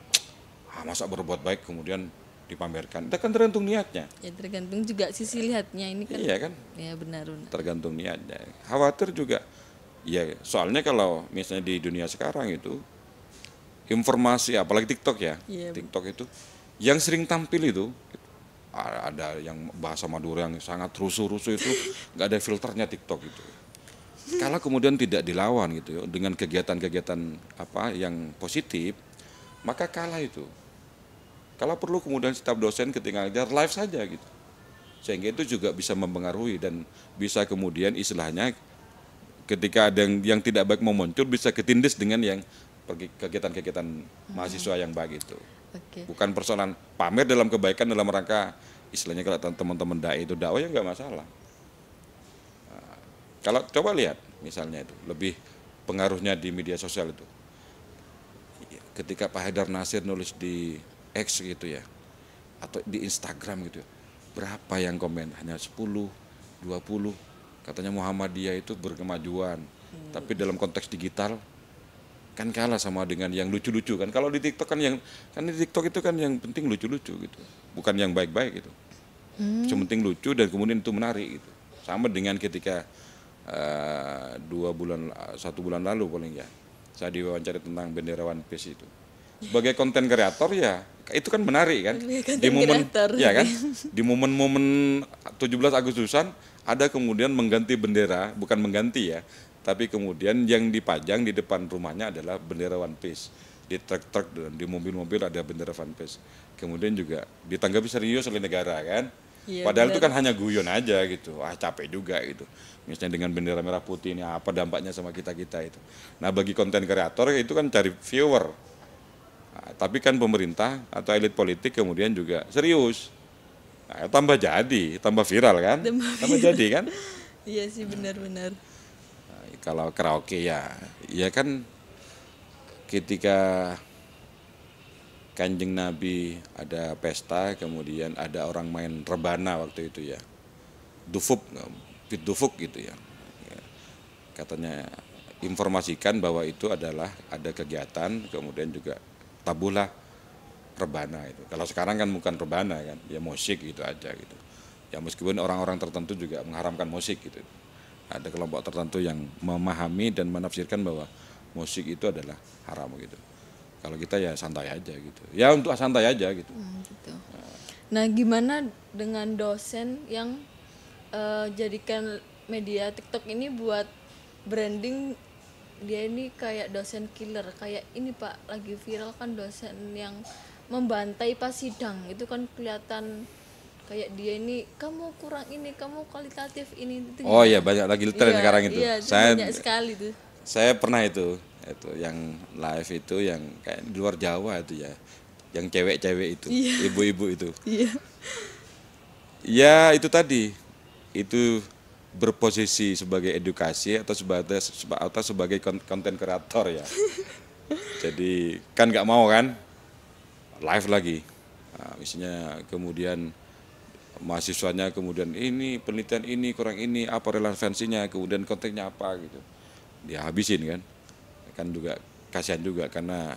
masa berbuat baik kemudian dipamerkan. Itu kan tergantung niatnya. Ya tergantung juga sisi lihatnya ini kan. Iya kan? Ya benar. Tergantung niatnya. Khawatir juga. Ya, soalnya kalau misalnya di dunia sekarang itu informasi, apalagi TikTok ya. Iya. TikTok itu yang sering tampil itu ada yang bahasa Madura yang sangat rusuh-rusuh itu nggak ada filternya TikTok itu. Kalau kemudian tidak dilawan gitu ya, dengan kegiatan-kegiatan apa yang positif, maka kalah itu. Kalau perlu kemudian setiap dosen ketika ngajar live saja gitu. Sehingga itu juga bisa mempengaruhi dan bisa kemudian istilahnya ketika ada yang tidak baik mau muncul bisa ketindis dengan yang kegiatan-kegiatan mahasiswa yang baik itu. Bukan persoalan pamer dalam kebaikan dalam rangka istilahnya kalau teman-teman dai itu dakwah ya nggak masalah. Nah, kalau coba lihat misalnya itu lebih pengaruhnya di media sosial itu. Ketika Pak Haidar Nasir nulis di X gitu ya, atau di Instagram gitu ya, berapa yang komen? Hanya 10, 20, katanya Muhammadiyah itu berkemajuan, tapi dalam konteks digital kan kalah sama dengan yang lucu-lucu kan. Kalau di TikTok kan di TikTok itu kan yang penting lucu-lucu gitu, bukan yang baik-baik gitu. Sementing lucu dan kemudian itu menarik gitu. Sama dengan ketika 1 bulan lalu paling ya, saya diwawancara tentang bendera One Piece itu. Sebagai konten kreator ya itu kan menarik kan di momen ya kan di momen-momen 17 Agustusan ada kemudian mengganti bendera, bukan mengganti ya, tapi kemudian yang dipajang di depan rumahnya adalah bendera One Piece, di truk-truk dan di mobil-mobil ada bendera One Piece, kemudian juga ditanggapi serius oleh negara kan. Padahal itu kan hanya guyon aja gitu, capek juga gitu. Misalnya dengan bendera merah putih ini apa dampaknya sama kita-kita itu. Nah bagi konten kreator itu kan cari viewer. Nah, tapi kan pemerintah atau elit politik kemudian juga serius. Nah, tambah viral kan? Tambah jadi kan? Iya sih benar-benar. Nah, kalau karaoke ya kan ketika Kanjeng Nabi ada pesta, kemudian ada orang main rebana waktu itu ya. Dufuk gitu ya. Katanya informasikan bahwa itu adalah ada kegiatan, kemudian juga tabuhlah rebana itu. Kalau sekarang kan bukan rebana kan, ya musik gitu aja gitu. Ya meskipun orang-orang tertentu juga mengharamkan musik gitu. Ada kelompok tertentu yang memahami dan menafsirkan bahwa musik itu adalah haram gitu. Kalau kita ya santai aja gitu. Ya untuk santai aja gitu. Gitu. Nah gimana dengan dosen yang jadikan media TikTok ini buat branding dia ini kayak dosen killer, kayak ini Pak lagi viral kan dosen yang membantai pas sidang itu kan kelihatan kayak dia ini kamu kurang ini, kamu kualitatif ini itu. Oh iya banyak lagi tren sekarang itu. Iya, banyak sekali tuh. Saya pernah itu yang live itu yang kayak di luar Jawa itu ya, yang cewek-cewek itu, ibu-ibu itu. Iya. Ya itu tadi, itu berposisi sebagai edukasi atau sebagai konten kreator ya. Jadi kan nggak mau kan live lagi. Nah, misalnya kemudian mahasiswanya kemudian ini penelitian ini kurang ini apa relevansinya, kemudian kontennya apa gitu. Dia habisin kan juga kasihan juga karena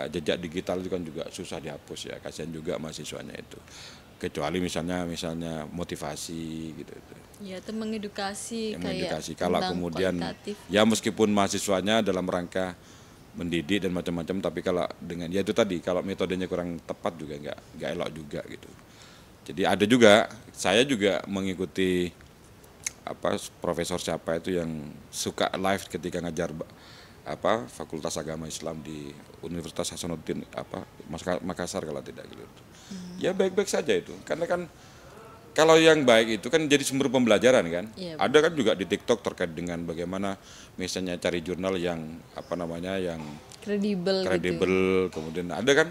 jejak digital itu kan juga susah dihapus ya, kasihan juga mahasiswanya itu. Kecuali misalnya motivasi gitu. Ya, itu mengedukasi kayak kalau kemudian kualitatif. Ya meskipun mahasiswanya dalam rangka mendidik dan macam-macam, tapi kalau dengan ya itu tadi kalau metodenya kurang tepat juga nggak elok juga gitu. Jadi ada juga, saya juga mengikuti profesor siapa itu yang suka live ketika ngajar Fakultas Agama Islam di Universitas Hasanuddin Makassar kalau tidak gitu. Ya baik-baik saja itu. Karena kan kalau yang baik itu kan jadi sumber pembelajaran kan. Iya, Ada kan juga di TikTok terkait dengan bagaimana misalnya cari jurnal yang yang kredibel gitu. kredibel, kemudian ada kan.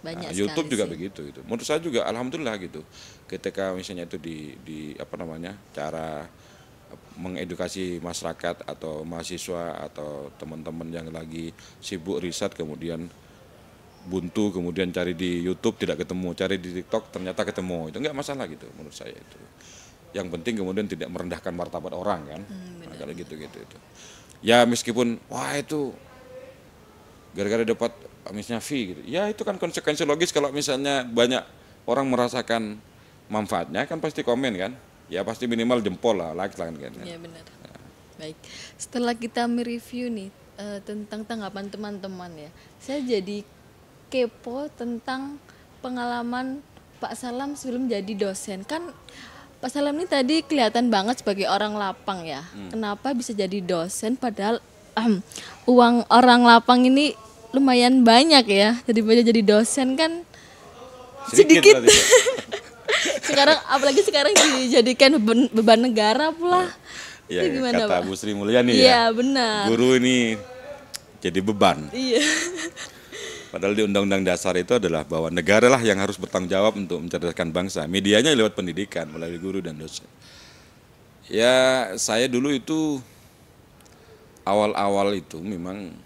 Banyak Nah, YouTube sekali juga sih. begitu itu. Menurut saya juga alhamdulillah gitu. Ketika misalnya itu di cara mengedukasi masyarakat atau mahasiswa atau teman-teman yang lagi sibuk riset kemudian buntu kemudian cari di YouTube tidak ketemu, cari di TikTok ternyata ketemu. Itu enggak masalah gitu menurut saya itu. Yang penting kemudian tidak merendahkan martabat orang kan. Nah, kalau gitu-gitu itu. Ya meskipun wah itu gara-gara dapat misalnya fee gitu. Ya itu kan konsekuensi logis kalau misalnya banyak orang merasakan manfaatnya kan pasti komen kan. Ya pasti minimal jempol lah, like lah kan. Iya benar. Baik, setelah kita mereview nih tentang tanggapan teman-teman ya, saya jadi kepo tentang pengalaman Pak Salam sebelum jadi dosen. Kan Pak Salam ini tadi kelihatan banget sebagai orang lapang ya. Kenapa bisa jadi dosen padahal uang orang lapang ini lumayan banyak ya. Daripada jadi dosen kan sedikit. berarti. Sekarang apalagi sekarang dijadikan beban negara pula. Ya, Itu gimana, kata Pak? Bu Sri Mulyani Iya, ya. benar. Guru ini jadi beban. Iya. Padahal di Undang-Undang Dasar itu adalah bahwa negara lah yang harus bertanggung jawab untuk mencerdaskan bangsa. Medianya lewat pendidikan melalui guru dan dosen. Ya, saya dulu itu awal-awal itu memang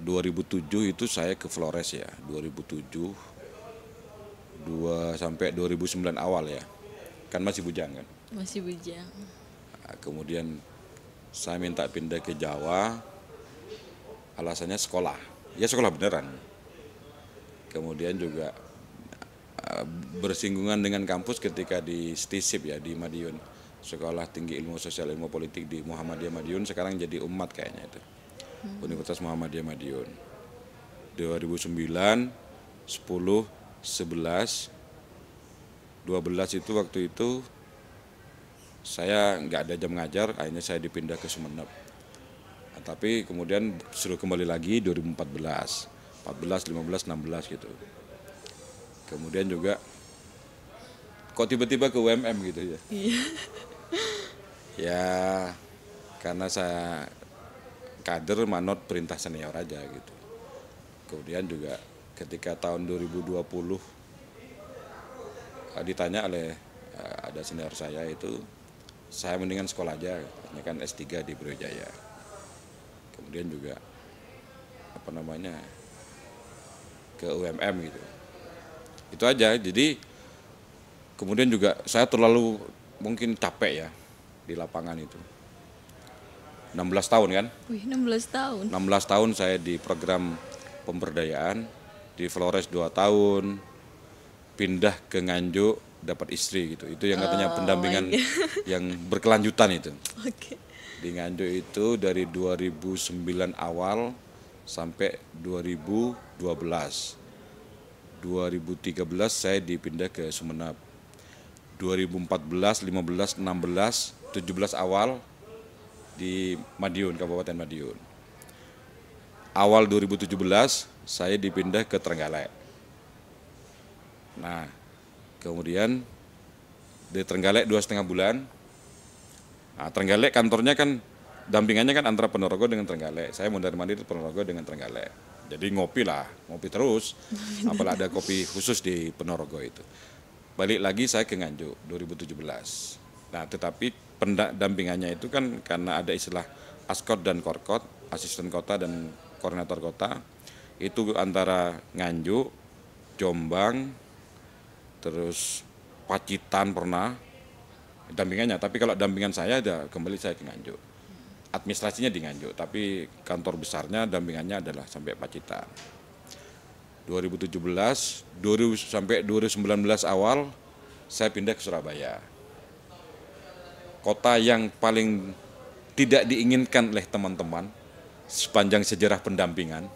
2007 itu saya ke Flores ya. 2007 sampai 2009 awal ya. Kan masih bujang kan. Masih bujang. Nah, kemudian saya minta pindah ke Jawa, alasannya sekolah. Ya sekolah beneran. Kemudian juga bersinggungan dengan kampus ketika di STISIP ya di Madiun. Sekolah Tinggi Ilmu Sosial Ilmu Politik di Muhammadiyah Madiun, sekarang jadi Umat kayaknya itu. Universitas Muhammadiyah Madiun. 2009, 10, 11, 12 itu waktu itu saya nggak ada jam ngajar, akhirnya saya dipindah ke Sumeneb. Nah, tapi kemudian suruh kembali lagi 2014, 14, 15, 16 gitu. Kemudian juga kok tiba-tiba ke UMM gitu ya. Ya karena saya kader manut perintah senior aja gitu. Kemudian juga ketika tahun 2020 ditanya oleh ada senior saya itu, saya mendingan sekolah aja, ini kan S3 di Brawijaya. Kemudian juga ke UMM gitu. Itu aja. Jadi kemudian juga saya terlalu mungkin capek ya di lapangan itu. 16 tahun kan? Wih, 16 tahun. 16 tahun saya di program pemberdayaan, di Flores 2 tahun, pindah ke Nganjuk dapat istri gitu. Itu yang katanya pendampingan yang berkelanjutan itu. Oke. Di Nganjuk itu dari 2009 awal sampai 2012. 2013 saya dipindah ke Sumeneb. 2014, 15, 16, 17 awal di Madiun, Kabupaten Madiun. Awal 2017 saya dipindah ke Trenggalek. Nah, kemudian di Trenggalek 2,5 bulan. Nah, Trenggalek kantornya kan dampingannya kan antara Ponorogo dengan Trenggalek. Saya mondar-mandir di Ponorogo dengan Trenggalek. Jadi ngopi terus. Apalagi ada kopi khusus di Ponorogo itu. Balik lagi saya ke Nganjuk 2017. Nah, tetapi pendampingannya itu kan karena ada istilah Askot dan Korkot, asisten kota dan koordinator kota. Itu antara Nganjuk, Jombang, terus Pacitan pernah dampingannya, tapi kalau dampingan saya ada kembali saya ke Nganjuk. Administrasinya di Nganjuk, tapi kantor besarnya dampingannya adalah sampai Pacitan. 2017 sampai 2019 awal saya pindah ke Surabaya. Kota yang paling tidak diinginkan oleh teman-teman sepanjang sejarah pendampingan.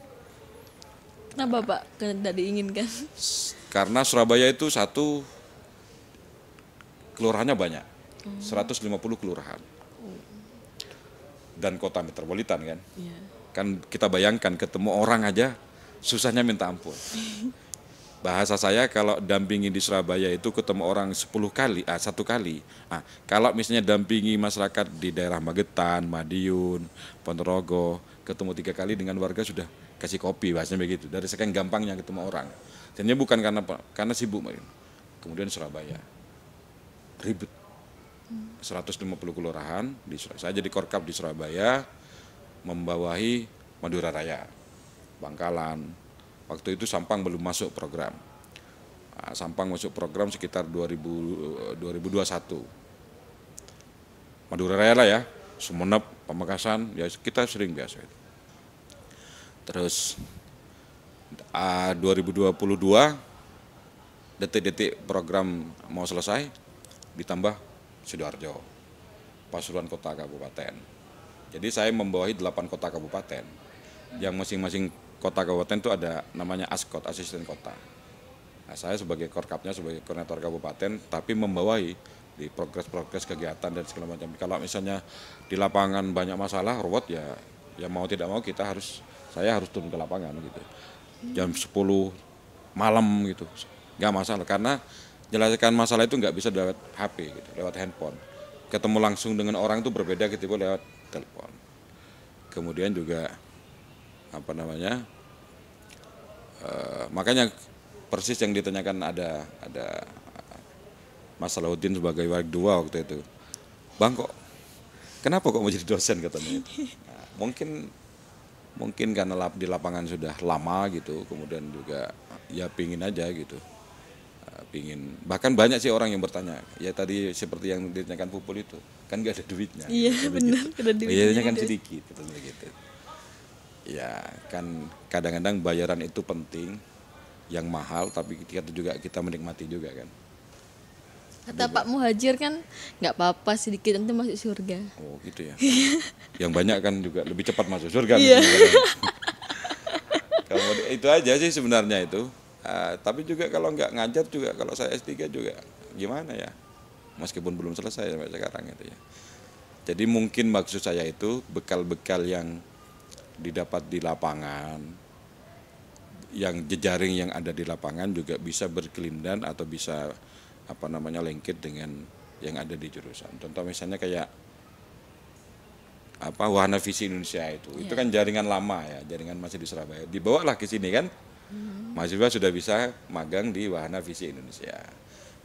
Kenapa Pak tidak diinginkan? Karena Surabaya itu satu kelurahannya banyak. 150 kelurahan dan kota metropolitan kan. Iya. Kan kita bayangkan ketemu orang aja susahnya minta ampun. Bahasa saya kalau dampingi di Surabaya itu ketemu orang 10 kali, 1 kali. Kalau misalnya dampingi masyarakat di daerah Magetan, Madiun, Ponorogo, ketemu 3 kali dengan warga sudah kasih kopi, bahasanya begitu. Dari sekian gampangnya ketemu orang. Jadinya bukan karena sibuk, Marin. Kemudian Surabaya ribet. 150 kelurahan, saya jadi korkap di Surabaya, membawahi Madura Raya, Bangkalan. Waktu itu Sampang belum masuk program. Sampang masuk program sekitar 2021. Madura Raya lah ya, Sumenep, Pamekasan, ya kita sering biasa itu. Terus 2022 detik-detik program mau selesai, ditambah Sidoarjo, Pasuruan kota kabupaten. Jadi saya membawahi 8 kota kabupaten. Yang masing-masing kota kabupaten itu ada namanya ASKOT, asisten kota. Nah, saya sebagai korkapnya, sebagai koordinator kabupaten, tapi membawahi di progres kegiatan dan segala macam. Kalau misalnya di lapangan banyak masalah, ruwet ya mau tidak mau saya harus turun ke lapangan gitu. Jam 10 malam gitu, nggak masalah karena jelaskan masalah itu nggak bisa lewat HP gitu, lewat handphone. Ketemu langsung dengan orang itu berbeda ketika lewat telepon. Kemudian juga makanya persis yang ditanyakan ada Mas Salahuddin sebagai warga dua waktu itu. Bang kenapa kok mau jadi dosen katanya itu. Nah, mungkin karena di lapangan sudah lama gitu, kemudian juga ya pingin aja gitu. Bahkan banyak sih orang yang bertanya, ya tadi seperti yang ditanyakan Pupul itu, kan gak ada duitnya. Iya benar, gitu. ada duitnya. Biayanya kan sedikit, gitu. Ya kan kadang-kadang bayaran itu penting, yang mahal, tapi kita menikmati juga kan. Kata Pak Muhajir kan nggak apa-apa sedikit nanti masuk surga. Oh gitu ya. Yang banyak kan juga lebih cepat masuk surga. Iya. Itu aja sih sebenarnya itu. Tapi juga kalau nggak ngajar juga, kalau saya S3 juga gimana ya, meskipun belum selesai sampai sekarang itu ya. Jadi mungkin maksud saya itu bekal-bekal yang didapat di lapangan, yang jejaring yang ada di lapangan juga bisa berkelindan atau bisa lengket dengan yang ada di jurusan. Contoh misalnya kayak Wahana Visi Indonesia itu kan jaringan lama ya, jaringan masih di Surabaya. Dibawalah ke sini kan. Mahasiswa sudah bisa magang di Wahana Visi Indonesia.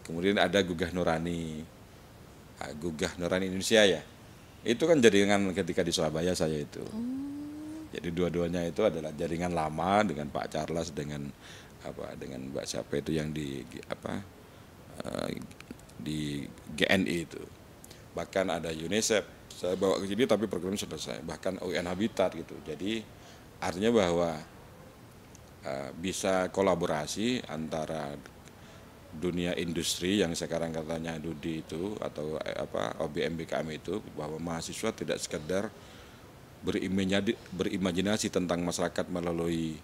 Kemudian ada Gugah Nurani Indonesia ya. Itu kan jaringan ketika di Surabaya saya itu. Jadi dua-duanya itu adalah jaringan lama dengan Pak Charles dengan Mbak siapa itu yang di GNI itu. Bahkan ada UNICEF saya bawa ke sini tapi program selesai. Bahkan UN Habitat gitu. Jadi artinya bahwa bisa kolaborasi antara dunia industri yang sekarang katanya Dudi itu atau OBM-BKM itu, bahwa mahasiswa tidak sekedar berimajinasi tentang masyarakat melalui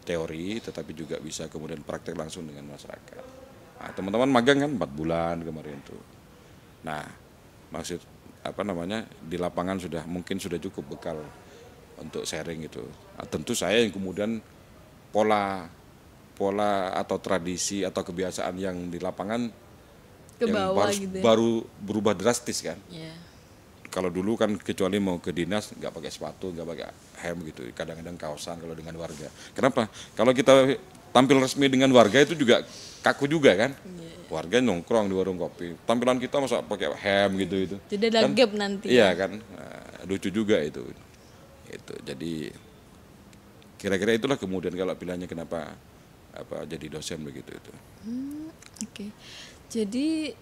teori, tetapi juga bisa kemudian praktek langsung dengan masyarakat. Nah, teman-teman magang kan 4 bulan kemarin itu. Nah, maksud di lapangan mungkin sudah cukup bekal untuk sharing itu. Nah, tentu saya yang kemudian pola atau tradisi atau kebiasaan yang di lapangan ke bawah gitu ya. Baru berubah drastis kan. Yeah. Kalau dulu kan kecuali mau ke dinas nggak pakai sepatu, nggak pakai hem gitu, kadang-kadang kaosan kalau dengan warga. Kenapa? Kalau kita tampil resmi dengan warga itu juga kaku juga kan. Yeah. Warga nongkrong di warung kopi, tampilan kita masa pakai hem gitu itu. Jadi ada kan, gap nanti. Iya kan, lucu juga itu. Jadi kira-kira itulah kemudian kalau pilihannya kenapa jadi dosen begitu itu. Oke. Jadi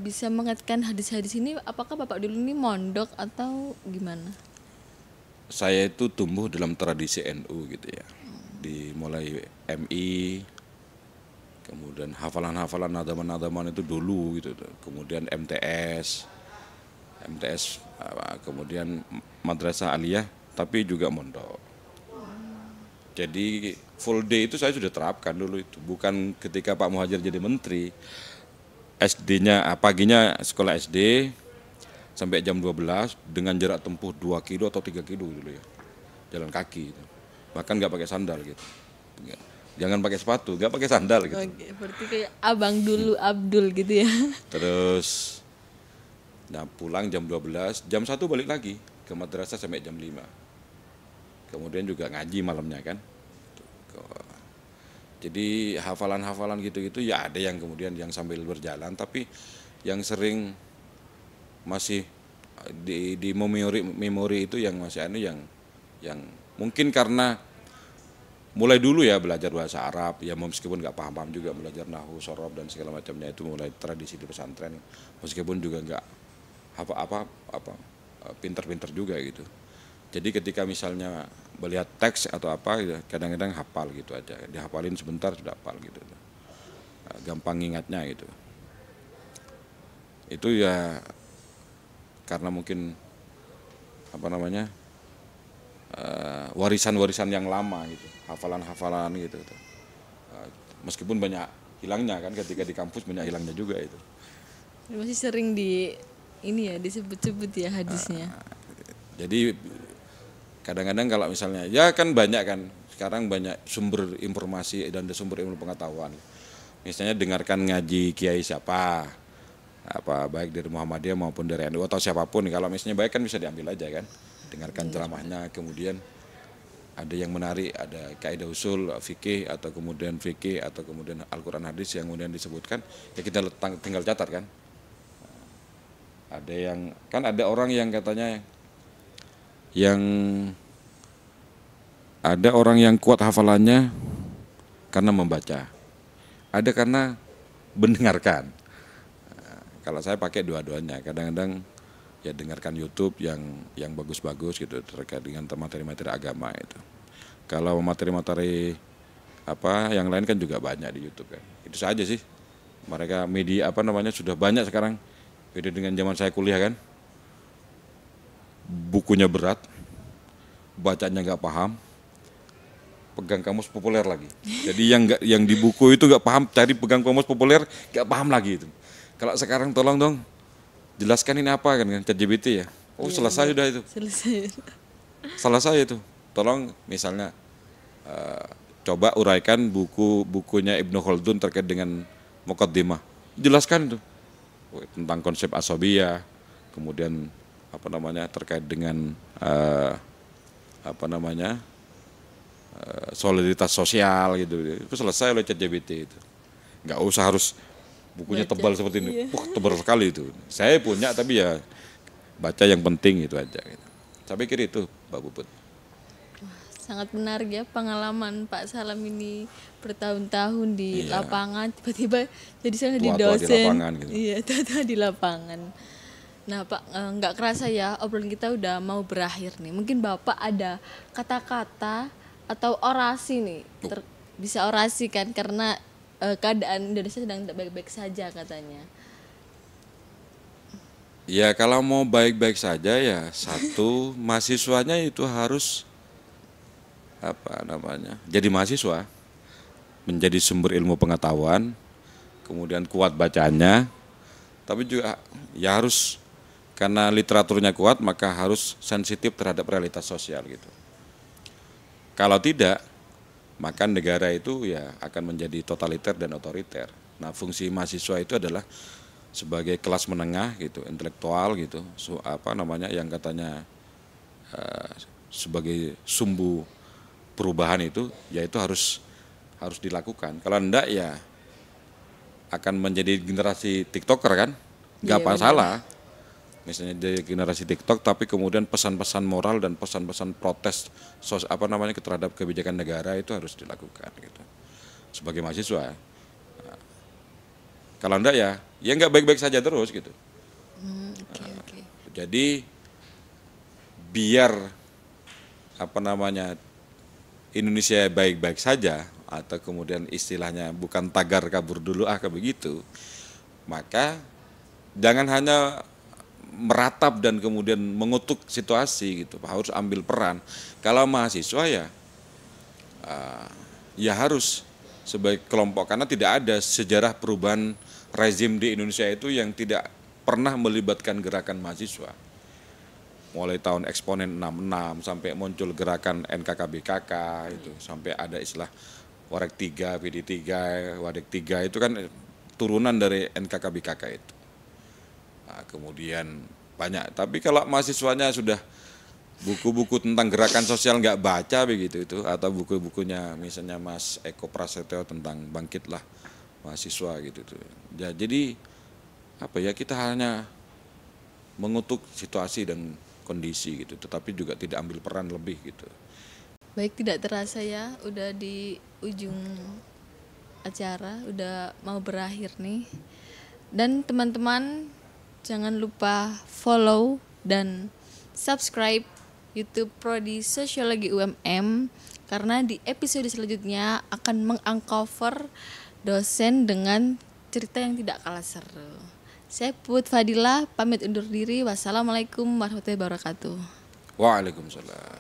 bisa mengaitkan hadis-hadis ini, apakah Bapak dulu ini mondok atau gimana? Saya itu tumbuh dalam tradisi NU gitu ya. Dimulai MI, kemudian hafalan-hafalan nadaman-nadaman itu dulu gitu. Kemudian MTS, kemudian Madrasah Aliyah, tapi juga mondok. Jadi full day itu saya sudah terapkan dulu itu. Bukan ketika Pak Muhajir jadi menteri. SD-nya, paginya sekolah SD sampai jam 12 dengan jarak tempuh 2 kilo atau 3 kilo dulu ya. Jalan kaki gitu. Bahkan nggak pakai sandal gitu. Jangan pakai sepatu, nggak pakai sandal gitu. Oke, berarti kayak abang dulu Abdul gitu ya. Terus pulang jam 12, jam 1 balik lagi ke madrasah sampai jam 5. Kemudian juga ngaji malamnya kan. Jadi hafalan-hafalan gitu-gitu ya ada yang kemudian yang sambil berjalan, tapi yang sering masih di memori itu yang masih yang mungkin karena mulai dulu ya belajar bahasa Arab ya, meskipun nggak paham-paham juga, belajar nahwu, sorob dan segala macamnya, itu mulai tradisi di pesantren, meskipun juga nggak apa pinter-pinter juga gitu. Jadi ketika misalnya melihat teks atau apa gitu, kadang-kadang hafal gitu aja, dihafalin sebentar sudah hafal gitu, gampang ingatnya gitu. Itu ya karena mungkin warisan-warisan yang lama gitu, hafalan-hafalan gitu. Meskipun banyak hilangnya kan, ketika di kampus banyak hilangnya juga itu. Masih sering disebut-sebut ya hadisnya. Jadi kadang-kadang kalau misalnya ya kan banyak kan sekarang banyak sumber informasi dan sumber ilmu pengetahuan. Misalnya dengarkan ngaji kiai siapa, baik dari Muhammadiyah maupun dari NU atau siapapun. Kalau misalnya baik kan bisa diambil aja kan, dengarkan ceramahnya. Kemudian ada yang menarik, ada kaidah usul fikih atau kemudian Al-Quran hadis yang kemudian disebutkan, ya kita tinggal catat kan. Ada orang yang katanya ada orang yang kuat hafalannya karena membaca, ada karena mendengarkan. Kalau saya pakai dua-duanya, kadang-kadang ya dengarkan YouTube yang bagus-bagus gitu terkait dengan materi-materi agama itu. Kalau materi-materi yang lain kan juga banyak di YouTube kan. Itu saja sih. Mereka media sudah banyak sekarang. Beda dengan zaman saya kuliah kan. Bukunya berat, bacanya nggak paham, pegang kamus populer lagi. Jadi yang di buku itu nggak paham, cari pegang kamus populer nggak paham lagi itu. Kalau sekarang tolong dong jelaskan ini apa kan ChatGPT ya. Selesai sudah itu. Selesai itu. Tolong misalnya coba uraikan bukunya Ibnu Khaldun terkait dengan Muqaddimah. Jelaskan itu tentang konsep asabiyah, kemudian terkait dengan soliditas sosial gitu. Itu selesai oleh ChatGPT itu. Nggak usah harus bukunya tebal seperti ini. Tebal sekali itu. Saya punya tapi ya baca yang penting itu aja gitu. Saya pikir itu Mbak Puput. Sangat menarik ya pengalaman Pak Salam ini bertahun-tahun di lapangan, tiba-tiba jadi saya di dosen. Di lapangan gitu. Iya, tua-tua di lapangan. Nah Pak, nggak kerasa ya obrolan kita udah mau berakhir nih. Mungkin Bapak ada kata-kata atau orasi nih, bisa orasi kan karena keadaan Indonesia sedang tidak baik-baik saja katanya. Ya kalau mau baik-baik saja ya satu, mahasiswanya itu harus jadi mahasiswa, menjadi sumber ilmu pengetahuan, kemudian kuat bacanya, tapi juga ya harus, karena literaturnya kuat maka harus sensitif terhadap realitas sosial gitu. Kalau tidak, maka negara itu ya akan menjadi totaliter dan otoriter. Nah, fungsi mahasiswa itu adalah sebagai kelas menengah gitu, intelektual gitu, yang katanya sebagai sumbu perubahan itu, yaitu harus dilakukan. Kalau enggak ya akan menjadi generasi TikToker kan, nggak salah. Misalnya dari generasi TikTok, tapi kemudian pesan-pesan moral dan pesan-pesan protes terhadap kebijakan negara itu harus dilakukan gitu sebagai mahasiswa. Nah, kalau enggak ya nggak baik-baik saja terus gitu. Okay. Jadi biar Indonesia baik-baik saja, atau kemudian istilahnya bukan tagar kabur dulu begitu, maka jangan hanya meratap dan kemudian mengutuk situasi gitu, harus ambil peran. Kalau mahasiswa ya harus sebagai kelompok, karena tidak ada sejarah perubahan rezim di Indonesia itu yang tidak pernah melibatkan gerakan mahasiswa. Mulai tahun eksponen 66 sampai muncul gerakan NKKBKK itu, sampai ada istilah Warek 3, PD 3, Wadek 3 itu kan turunan dari NKKBKK itu. Nah, kemudian banyak, tapi kalau mahasiswanya sudah buku-buku tentang gerakan sosial nggak baca begitu itu, atau buku-bukunya misalnya Mas Eko Prasetyo tentang Bangkitlah Mahasiswa gitu tuh. Ya, jadi apa ya, kita hanya mengutuk situasi dan kondisi gitu, tetapi juga tidak ambil peran lebih gitu. Baik, tidak terasa ya, udah di ujung acara, udah mau berakhir nih. Dan teman-teman jangan lupa follow dan subscribe YouTube Prodi Sosiologi UMM, karena di episode selanjutnya akan menguncover dosen dengan cerita yang tidak kalah seru. Saya Put Fadila pamit undur diri. Wassalamualaikum warahmatullahi wabarakatuh. Waalaikumsalam.